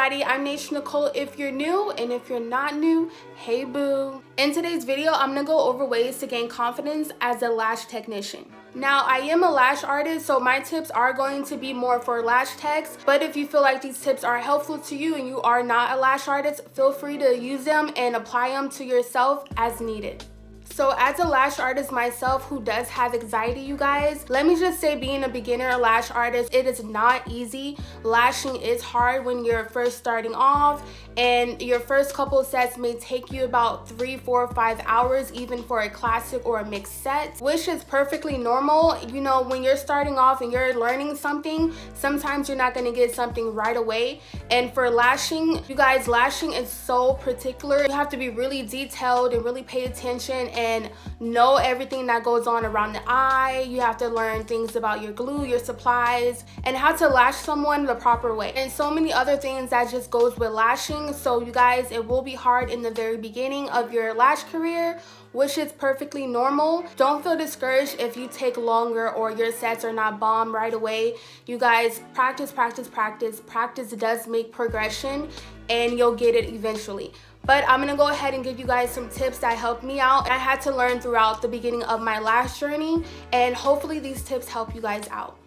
everybody, I'm Naysha Nicole if you're new, and if you're not new, hey boo. In today's video, I'm gonna go over ways to gain confidence as a lash technician. Now, I am a lash artist, so my tips are going to be more for lash techs, but if you feel like these tips are helpful to you and you are not a lash artist, feel free to use them and apply them to yourself as needed. So as a lash artist myself who does have anxiety, you guys, let me just say, being a beginner lash artist, it is not easy. Lashing is hard when you're first starting off, and your first couple sets may take you about 3, 4, 5 hours, even for a classic or a mixed set, which is perfectly normal. You know, when you're starting off and you're learning something, sometimes you're not going to get something right away. And for lashing, you guys, lashing is so particular. You have to be really detailed and really pay attention and know everything that goes on around the eye. You have to learn things about your glue, your supplies, and how to lash someone the proper way, and so many other things that just goes with lashing. So you guys, it will be hard in the very beginning of your lash career, which is perfectly normal. Don't feel discouraged if you take longer or your sets are not bomb right away. You guys, practice, practice, practice. Practice does make progression, and you'll get it eventually. But I'm gonna go ahead and give you guys some tips that helped me out. I had to learn throughout the beginning of my lash journey, and hopefully these tips help you guys out.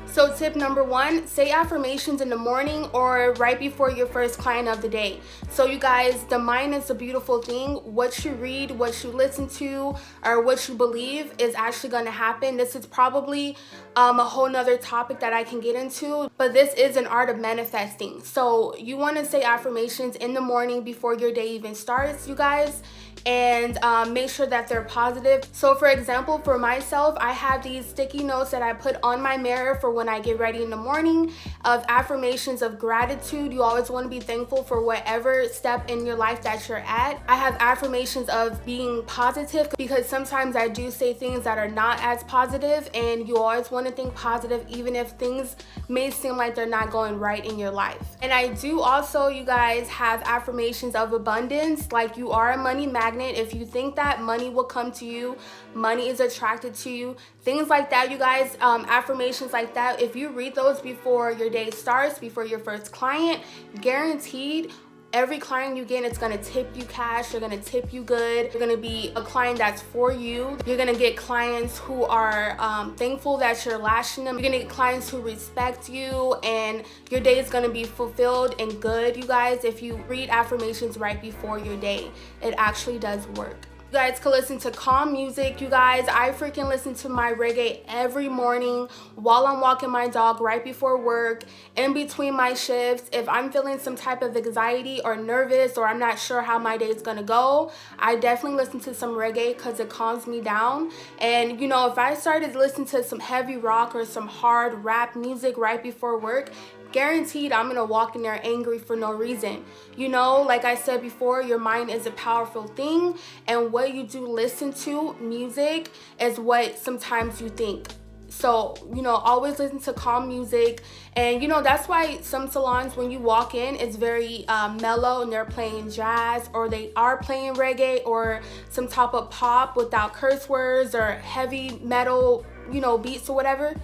So tip number 1, say affirmations in the morning or right before your first client of the day. So you guys, the mind is a beautiful thing. What you read, what you listen to, or what you believe is actually going to happen. This is probably a whole nother topic that I can get into, but this is an art of manifesting. So you want to say affirmations in the morning before your day even starts, you guys, and make sure that they're positive. So for example, for myself, I have these sticky notes that I put on my mirror for when I get ready in the morning, of affirmations of gratitude. You always want to be thankful for whatever step in your life that you're at. I have affirmations of being positive, because sometimes I do say things that are not as positive, and you always want to think positive even if things may seem like they're not going right in your life. And I do also, you guys, have affirmations of abundance, like you are a money magnet. If you think that money will come to you, money is attracted to you, things like that, you guys, affirmations like that, if you read those before your day starts, before your first client, guaranteed every client you get, it's gonna tip you cash, they're gonna tip you good, you're gonna be a client that's for you, you're gonna get clients who are thankful that you're lashing them, you're gonna get clients who respect you, and your day is gonna be fulfilled and good, you guys, if you read affirmations right before your day. It actually does work. You guys can listen to calm music. You guys, I freaking listen to my reggae every morning while I'm walking my dog, right before work, in between my shifts. If I'm feeling some type of anxiety or nervous, or I'm not sure how my day is gonna go, I definitely listen to some reggae because it calms me down. And you know, if I started listening to some heavy rock or some hard rap music right before work, guaranteed I'm gonna walk in there angry for no reason. You know, like I said before, your mind is a powerful thing, and what you do listen to, music, is what sometimes you think. So, you know, always listen to calm music. And you know, that's why some salons, when you walk in, it's very mellow, and they're playing jazz, or they are playing reggae, or some type of pop without curse words, or heavy metal, you know, beats or whatever.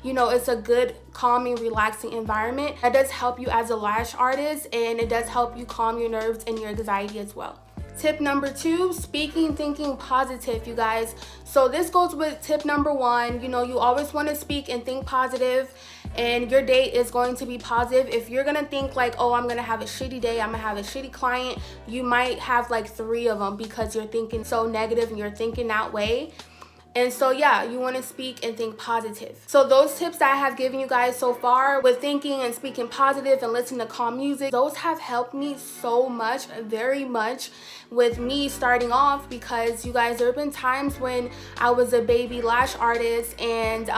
You know, it's a good, calming, relaxing environment. That does help you as a lash artist, and it does help you calm your nerves and your anxiety as well. Tip number 2, speaking, thinking positive, you guys. So this goes with tip number 1. You know, you always want to speak and think positive, and your day is going to be positive. If you're gonna think like, oh, I'm gonna have a shitty day, I'm gonna have a shitty client, you might have like 3 of them, because you're thinking so negative and you're thinking that way. And so yeah, you want to speak and think positive. So those tips that I have given you guys so far with thinking and speaking positive and listening to calm music, those have helped me so much, very much, with me starting off, because you guys, there have been times when I was a baby lash artist, and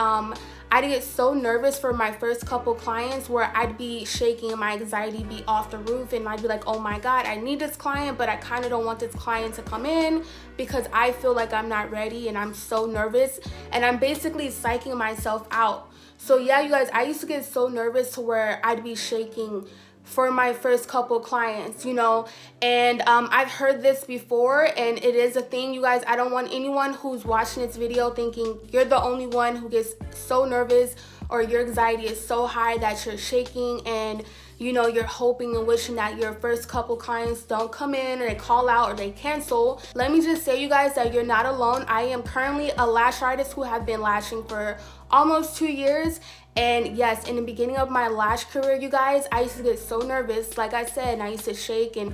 I'd get so nervous for my first couple clients where I'd be shaking and my anxiety be off the roof, and I'd be like, oh my God, I need this client, but I kind of don't want this client to come in because I feel like I'm not ready and I'm so nervous, and I'm basically psyching myself out. So yeah, you guys, I used to get so nervous to where I'd be shaking for my first couple clients, you know, and I've heard this before, and it is a thing, you guys. I don't want anyone who's watching this video thinking you're the only one who gets so nervous, or your anxiety is so high that you're shaking and you know, you're hoping and wishing that your first couple clients don't come in or they call out or they cancel. Let me just say, you guys, that you're not alone. I am currently a lash artist who have been lashing for almost 2 years. And yes, in the beginning of my lash career, you guys, I used to get so nervous, like I said, and I used to shake and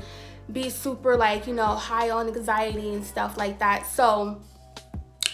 be super, like, you know, high on anxiety and stuff like that. So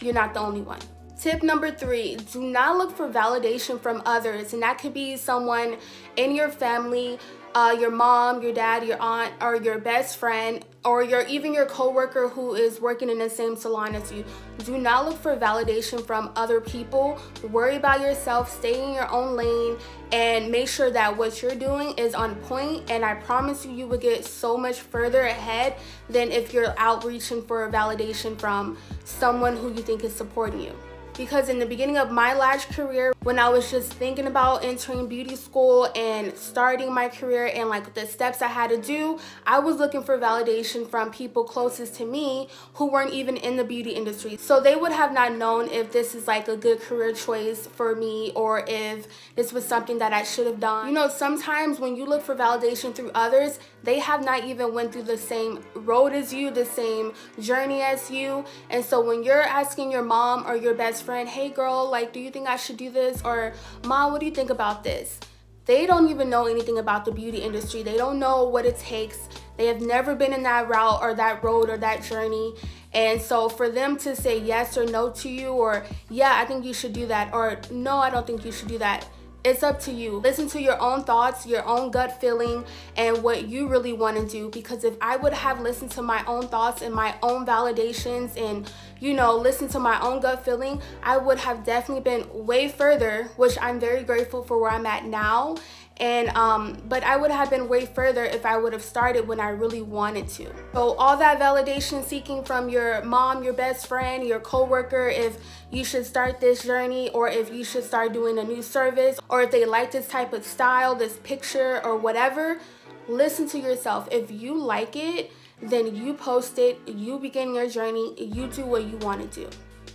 you're not the only one. Tip number 3, do not look for validation from others. And that could be someone in your family, your mom, your dad, your aunt, or your best friend, or even your coworker who is working in the same salon as you. Do not look for validation from other people. Worry about yourself, stay in your own lane, and make sure that what you're doing is on point. And I promise you, you will get so much further ahead than if you're outreaching for validation from someone who you think is supporting you. Because in the beginning of my lash career, when I was just thinking about entering beauty school and starting my career and like the steps I had to do, I was looking for validation from people closest to me who weren't even in the beauty industry. So they would have not known if this is like a good career choice for me or if this was something that I should have done. You know, sometimes when you look for validation through others, they have not even went through the same road as you, the same journey as you. And so when you're asking your mom or your best friend, hey girl, like, do you think I should do this? Or mom, what do you think about this? They don't even know anything about the beauty industry. They don't know what it takes. They have never been in that route or that road or that journey. And so for them to say yes or no to you, or yeah, I think you should do that, or no, I don't think you should do that, it's up to you. Listen to your own thoughts, your own gut feeling, and what you really want to do. Because if I would have listened to my own thoughts and my own validations and, you know, listened to my own gut feeling, I would have definitely been way further, which I'm very grateful for where I'm at now. And but I would have been way further if I would have started when I really wanted to. So all that validation seeking from your mom, your best friend, your coworker, if you should start this journey, or if you should start doing a new service, or if they like this type of style, this picture, or whatever, listen to yourself. If you like it, then you post it, you begin your journey, you do what you want to do.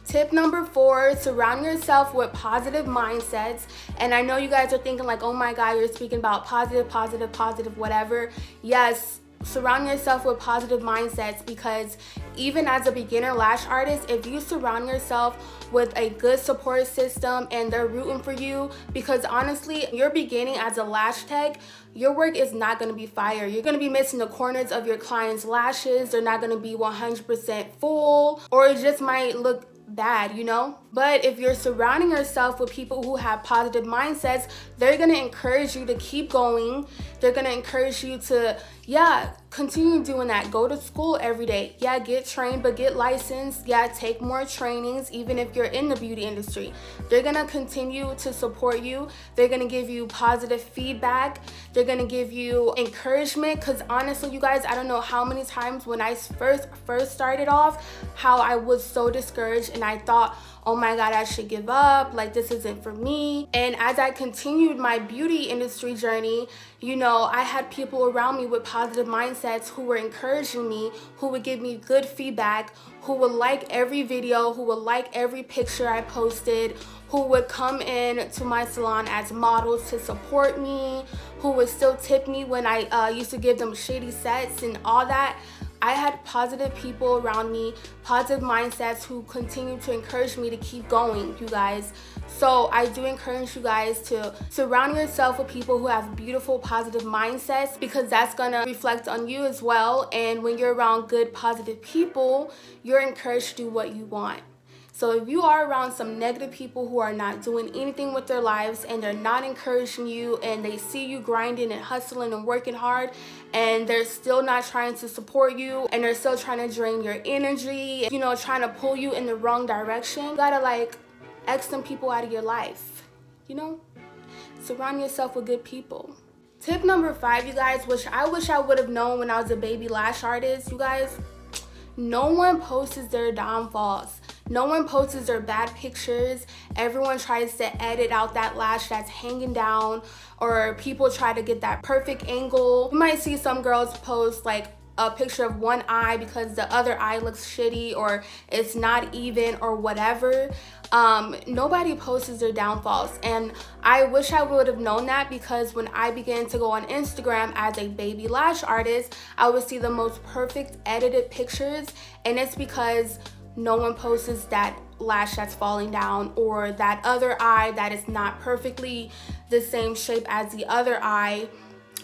Tip number 4, surround yourself with positive mindsets. And I know you guys are thinking like, oh my God, you're speaking about positive, whatever. Yes, surround yourself with positive mindsets, because even as a beginner lash artist, if you surround yourself with a good support system and they're rooting for you, because honestly, you're beginning as a lash tech, your work is not going to be fire. You're going to be missing the corners of your clients' lashes. They're not going to be 100% full, or it just might look bad, you know? But if you're surrounding yourself with people who have positive mindsets, they're going to encourage you to keep going. They're going to encourage you to, yeah, continue doing that. Go to school every day. Yeah, get trained, but get licensed. Yeah, take more trainings, even if you're in the beauty industry. They're going to continue to support you. They're going to give you positive feedback. They're going to give you encouragement, because honestly, you guys, I don't know how many times when I first started off, how I was so discouraged and I thought, oh my God, I should give up, like this isn't for me. And as I continued my beauty industry journey, you know, I had people around me with positive mindsets who were encouraging me, who would give me good feedback, who would like every video, who would like every picture I posted, who would come in to my salon as models to support me, who would still tip me when I used to give them shady sets and all that. I had positive people around me, positive mindsets, who continue to encourage me to keep going, you guys. So I do encourage you guys to surround yourself with people who have beautiful, positive mindsets, because that's gonna reflect on you as well. And when you're around good, positive people, you're encouraged to do what you want. So if you are around some negative people who are not doing anything with their lives and they're not encouraging you, and they see you grinding and hustling and working hard, and they're still not trying to support you, and they're still trying to drain your energy, you know, trying to pull you in the wrong direction, you gotta like X some people out of your life, you know? Surround yourself with good people. Tip number 5, you guys, which I wish I would have known when I was a baby lash artist, you guys, no one posts their downfalls. No one posts their bad pictures. Everyone tries to edit out that lash that's hanging down, or people try to get that perfect angle. You might see some girls post like a picture of one eye because the other eye looks shitty or it's not even or whatever. Nobody posts their downfalls, and I wish I would have known that, because when I began to go on Instagram as a baby lash artist, I would see the most perfect edited pictures, and it's because no one posts that lash that's falling down or that other eye that is not perfectly the same shape as the other eye.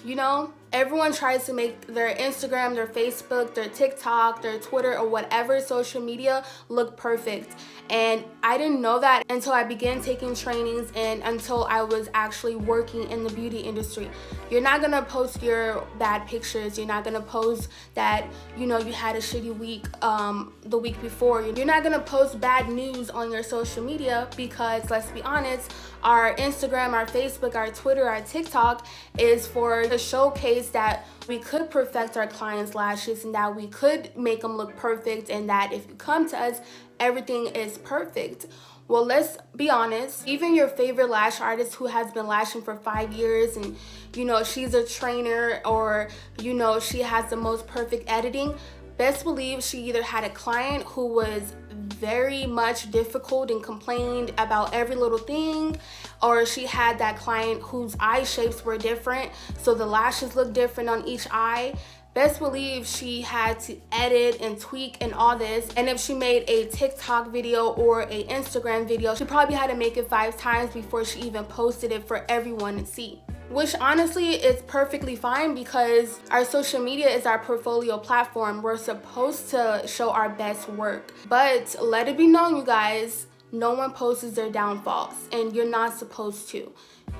You know, everyone tries to make their Instagram, their Facebook, their TikTok, their Twitter, or whatever social media look perfect. And I didn't know that until I began taking trainings and until I was actually working in the beauty industry. You're not gonna post your bad pictures. You're not gonna post that, you know, you had a shitty week the week before. You're not gonna post bad news on your social media, because let's be honest, our Instagram, our Facebook, our Twitter, our TikTok is for the showcase that we could perfect our clients' lashes and that we could make them look perfect, and that if you come to us, everything is perfect. Well, let's be honest, even your favorite lash artist who has been lashing for 5 years and, you know, she's a trainer, or, you know, she has the most perfect editing, best believe she either had a client who was very much difficult and complained about every little thing, or she had that client whose eye shapes were different, so the lashes look different on each eye. Best believe she had to edit and tweak and all this, and if she made a TikTok video or a Instagram video, she probably had to make it 5 times before she even posted it for everyone to see. Which honestly is perfectly fine, because our social media is our portfolio platform. We're supposed to show our best work. But let it be known, you guys, no one posts their downfalls, and you're not supposed to,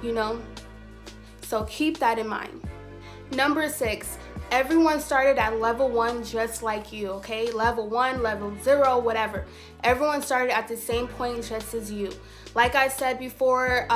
you know? So keep that in mind. Number 6, everyone started at level 1 just like you, okay? Level 1, level 0, whatever. Everyone started at the same point just as you. Like I said before,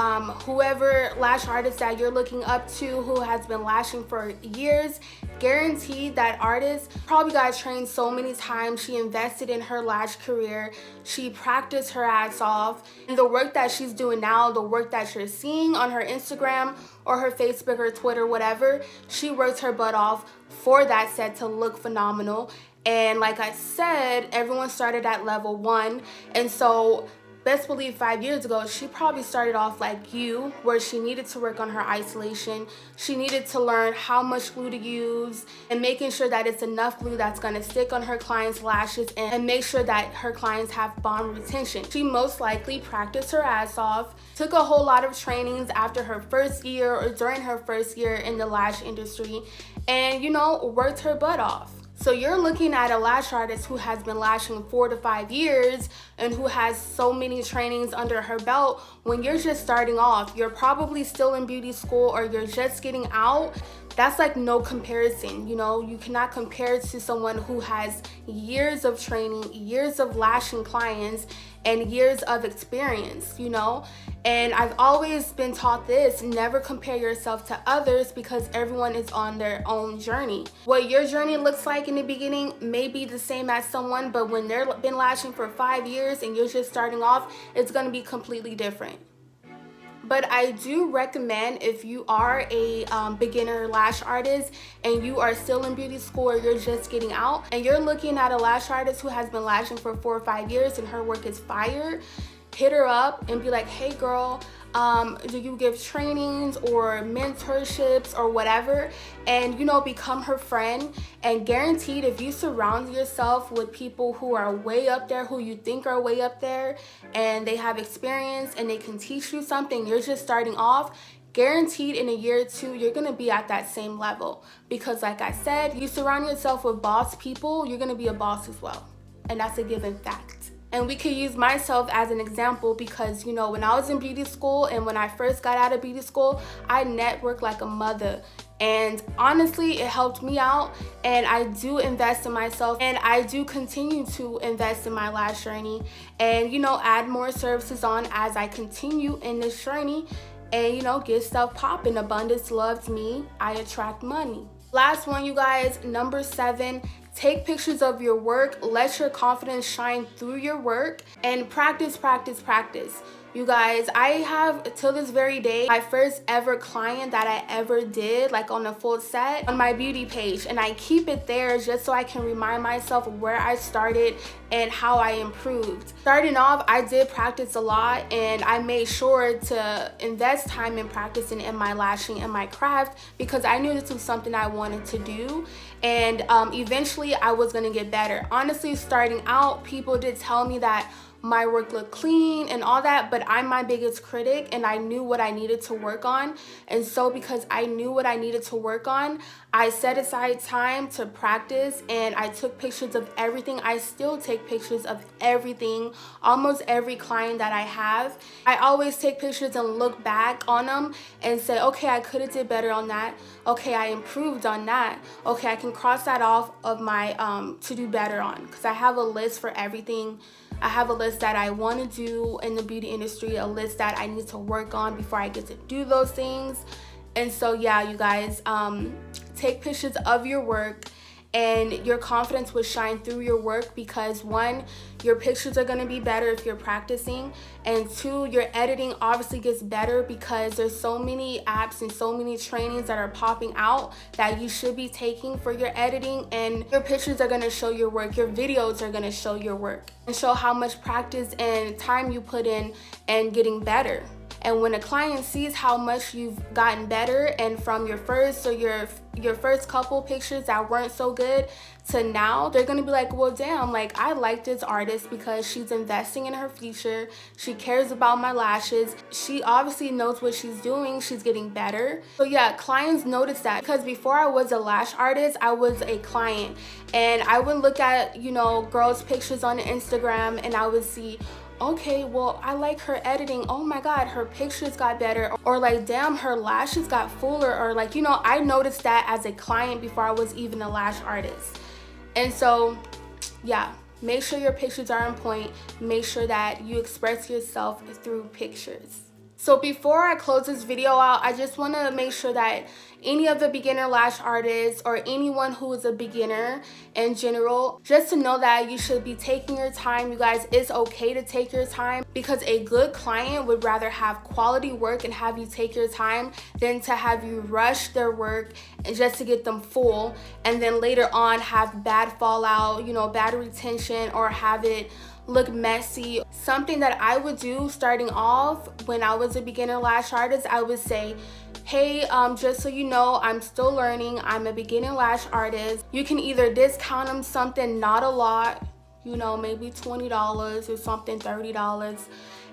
whoever lash artist that you're looking up to who has been lashing for years, guaranteed that artist probably got trained so many times. She invested in her lash career. She practiced her ass off. And the work that she's doing now, the work that you're seeing on her Instagram or her Facebook or Twitter, whatever, she worked her butt off for that set to look phenomenal. And like I said, everyone started at level 1. And so best believe 5 years ago, she probably started off like you, where she needed to work on her isolation. She needed to learn how much glue to use and making sure that it's enough glue that's going to stick on her clients' lashes and make sure that her clients have bond retention. She most likely practiced her ass off, took a whole lot of trainings after her first year or during her first year in the lash industry, and, you know, worked her butt off. So you're looking at a lash artist who has been lashing 4 to 5 years and who has so many trainings under her belt when you're just starting off. You're probably still in beauty school or you're just getting out. That's like no comparison, you know? You cannot compare to someone who has years of training, years of lashing clients, and years of experience, you know? And I've always been taught this: never compare yourself to others, because everyone is on their own journey. What your journey looks like in the beginning may be the same as someone, but when they've been lashing for 5 years and you're just starting off, it's gonna be completely different. But I do recommend, if you are a beginner lash artist and you are still in beauty school or you're just getting out and you're looking at a lash artist who has been lashing for 4 or 5 years and her work is fire, hit her up and be like, hey girl, do you give trainings or mentorships or whatever? And, you know, become her friend. And guaranteed, if you surround yourself with people who are way up there, who you think are way up there, and they have experience and they can teach you something, you're just starting off, guaranteed in a year or 2, you're gonna be at that same level. Because like I said, you surround yourself with boss people, you're gonna be a boss as well. And that's a given fact. And we could use myself as an example, because, you know, when I was in beauty school and when I first got out of beauty school, I networked like a mother. And honestly, it helped me out, and I do invest in myself, and I do continue to invest in my lash journey and, you know, add more services on as I continue in this journey and, you know, get stuff popping. Abundance loves me. I attract money. Last one, you guys, number 7. Take pictures of your work, let your confidence shine through your work, and practice, practice, practice. You guys, I have till this very day my first ever client that I ever did, like on a full set, on my beauty page, and I keep it there just so I can remind myself of where I started and how I improved. Starting off, I did practice a lot, and I made sure to invest time in practicing in my lashing and my craft because I knew this was something I wanted to do, and eventually I was gonna get better. Honestly, starting out, people did tell me that my work looked clean and all that, but I'm my biggest critic, and I knew what I needed to work on. And so because I knew what I needed to work on, I set aside time to practice, and I took pictures of everything. I still take pictures of everything, almost every client that I have. I always take pictures and look back on them and say, okay, I could have did better on that. Okay, I improved on that. Okay, I can cross that off of my to do better on, because I have a list for everything. I have a list that I want to do in the beauty industry, a list that I need to work on before I get to do those things. And so yeah, you guys, take pictures of your work, and your confidence will shine through your work because one, your pictures are going to be better if you're practicing, and two, your editing obviously gets better because there's so many apps and so many trainings that are popping out that you should be taking for your editing, and your pictures are going to show your work, your videos are going to show your work and show how much practice and time you put in and getting better. And when a client sees how much you've gotten better, and from your first or your first couple pictures that weren't so good to now, they're gonna be like, well, damn, like I like this artist because she's investing in her future. She cares about my lashes. She obviously knows what she's doing. She's getting better. So yeah, clients notice that, because before I was a lash artist, I was a client, and I would look at, you know, girls' pictures on Instagram, and I would see, okay, well, I like her editing. Oh my God, her pictures got better. Or like, damn, her lashes got fuller. Or like, you know, I noticed that as a client before I was even a lash artist. And so, yeah, make sure your pictures are on point. Make sure that you express yourself through pictures. So before I close this video out, I just want to make sure that any of the beginner lash artists or anyone who is a beginner in general, just to know that you should be taking your time. You guys, it's okay to take your time, because a good client would rather have quality work and have you take your time than to have you rush their work and just to get them full, and then later on have bad fallout, you know, bad retention, or have it look messy. Something that I would do starting off when I was a beginner lash artist, I would say, hey, just so you know, I'm still learning. I'm a beginner lash artist. You can either discount them something, not a lot, you know, maybe $20 or something, $30,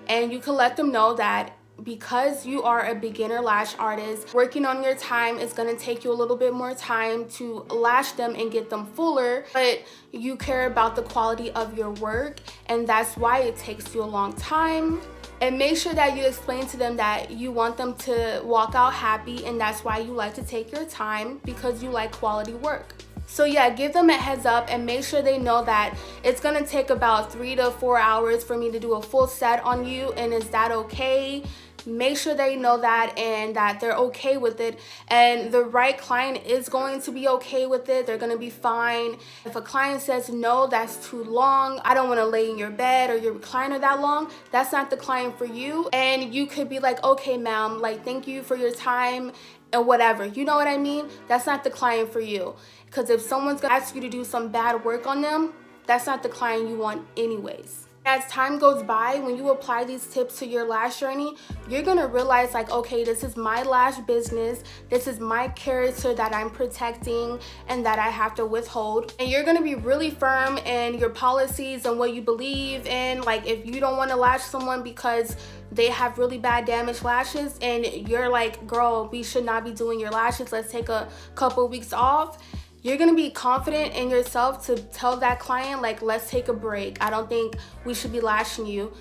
and you can let them know that because you are a beginner lash artist, working on your time is going to take you a little bit more time to lash them and get them fuller, but you care about the quality of your work, and that's why it takes you a long time. And make sure that you explain to them that you want them to walk out happy, and that's why you like to take your time, because you like quality work. So yeah, give them a heads up and make sure they know that it's gonna take about 3 to 4 hours for me to do a full set on you, and is that okay? Make sure they know that, and that they're okay with it, and the right client is going to be okay with it. They're gonna be fine. If a client says, no, that's too long, I don't want to lay in your bed or your recliner that long, that's not the client for you. And you could be like, okay, ma'am, like, thank you for your time and whatever, you know what I mean? That's not the client for you, because if someone's gonna ask you to do some bad work on them, that's not the client you want anyways. As time goes by, when you apply these tips to your lash journey, you're gonna realize, like, okay, this is my lash business, this is my character that I'm protecting and that I have to withhold. And you're gonna be really firm in your policies and what you believe in. Like, if you don't want to lash someone because they have really bad damaged lashes, and you're like, girl, we should not be doing your lashes, let's take a couple weeks off, you're gonna be confident in yourself to tell that client, like, let's take a break. I don't think we should be lashing you.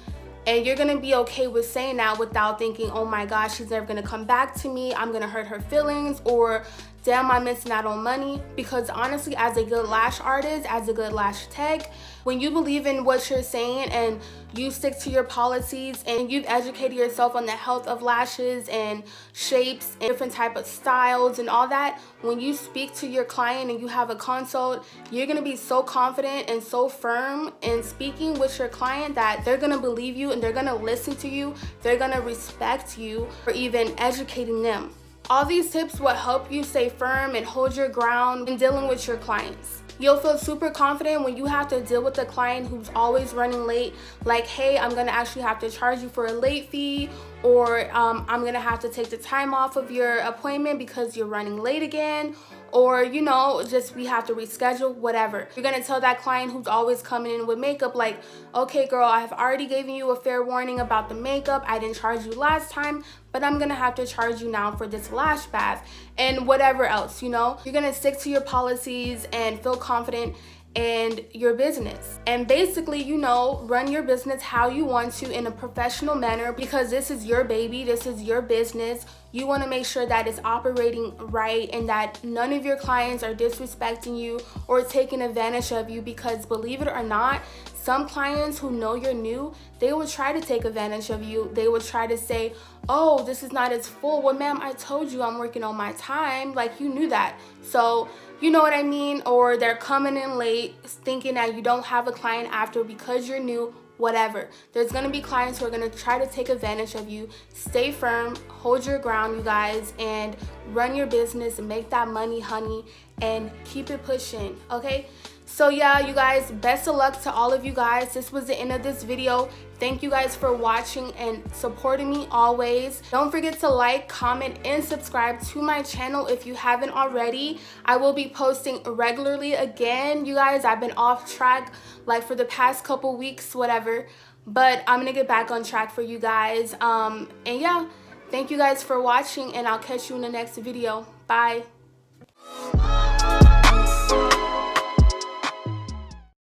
And you're gonna be okay with saying that without thinking, oh my gosh, she's never gonna come back to me, I'm gonna hurt her feelings, or damn, I'm missing out on money. Because honestly, as a good lash artist, as a good lash tech, when you believe in what you're saying and you stick to your policies and you've educated yourself on the health of lashes and shapes and different type of styles and all that, when you speak to your client and you have a consult, you're going to be so confident and so firm in speaking with your client that they're going to believe you and they're going to listen to you. They're going to respect you for even educating them. All these tips will help you stay firm and hold your ground in dealing with your clients. You'll feel super confident when you have to deal with a client who's always running late. Like, hey, I'm gonna actually have to charge you for a late fee, or I'm gonna have to take the time off of your appointment because you're running late again, or you know, just we have to reschedule, whatever. You're gonna tell that client who's always coming in with makeup, like, okay girl, I have already given you a fair warning about the makeup. I didn't charge you last time, but I'm gonna have to charge you now for this lash bath and whatever else, you know. You're gonna stick to your policies and feel confident in your business, and basically, you know, run your business how you want to in a professional manner, because this is your baby, this is your business. You want to make sure that it's operating right and that none of your clients are disrespecting you or taking advantage of you, because believe it or not, some clients who know you're new, they will try to take advantage of you. They will try to say, oh, this is not as full. Well, ma'am, I told you I'm working on my time. Like, you knew that. So, you know what I mean? Or they're coming in late thinking that you don't have a client after because you're new, whatever. There's going to be clients who are going to try to take advantage of you. Stay firm, hold your ground, you guys, and run your business and make that money, honey, and keep it pushing, okay? So yeah, you guys, best of luck to all of you guys. This was the end of this video. Thank you guys for watching and supporting me always. Don't forget to like, comment, and subscribe to my channel if you haven't already. I will be posting regularly again. You guys, I've been off track like for the past couple weeks, whatever. But I'm gonna get back on track for you guys. And yeah, thank you guys for watching, and I'll catch you in the next video. Bye.